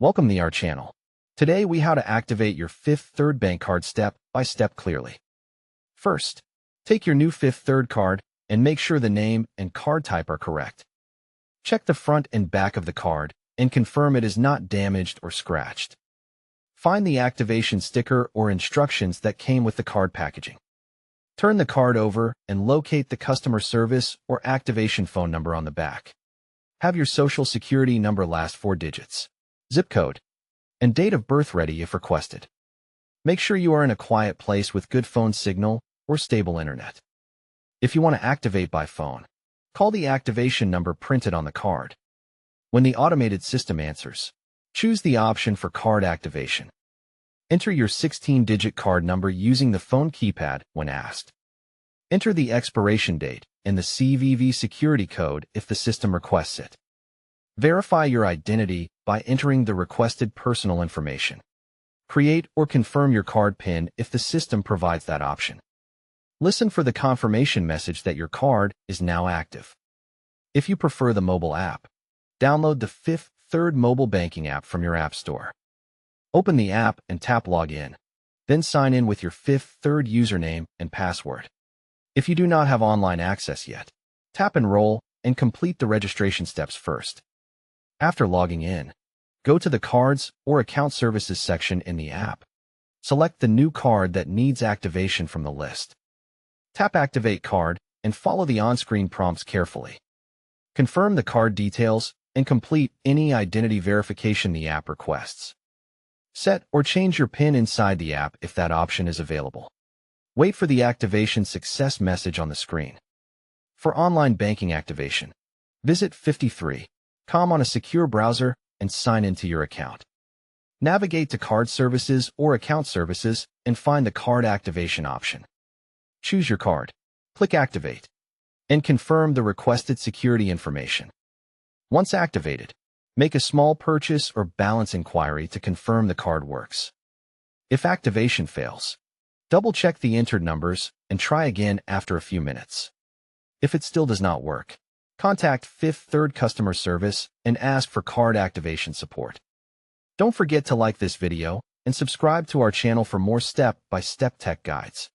Welcome to our channel. Today we how to activate your Fifth Third bank card step by step clearly. First, take your new Fifth Third card and make sure the name and card type are correct. Check the front and back of the card and confirm it is not damaged or scratched. Find the activation sticker or instructions that came with the card packaging. Turn the card over and locate the customer service or activation phone number on the back. Have your social security number last 4 digits, zip code, and date of birth ready if requested. Make sure you are in a quiet place with good phone signal or stable internet. If you want to activate by phone, call the activation number printed on the card. When the automated system answers, choose the option for card activation. Enter your 16-digit card number using the phone keypad when asked. Enter the expiration date and the CVV security code if the system requests it. Verify your identity by entering the requested personal information. Create or confirm your card PIN if the system provides that option. Listen for the confirmation message that your card is now active. If you prefer the mobile app, download the Fifth Third mobile banking app from your app store. Open the app and tap Login. Then sign in with your Fifth Third username and password. If you do not have online access yet, tap Enroll and complete the registration steps first. After logging in, go to the Cards or Account Services section in the app. Select the new card that needs activation from the list. Tap Activate Card and follow the on-screen prompts carefully. Confirm the card details and complete any identity verification the app requests. Set or change your PIN inside the app if that option is available. Wait for the activation success message on the screen. For online banking activation, visit 53.com on a secure browser and sign into your account. Navigate to Card Services or Account Services and find the Card Activation option. Choose your card, click Activate, and confirm the requested security information. Once activated, make a small purchase or balance inquiry to confirm the card works. If activation fails, double-check the entered numbers and try again after a few minutes. If it still does not work, contact Fifth Third customer service and ask for card activation support. Don't forget to like this video and subscribe to our channel for more step-by-step tech guides.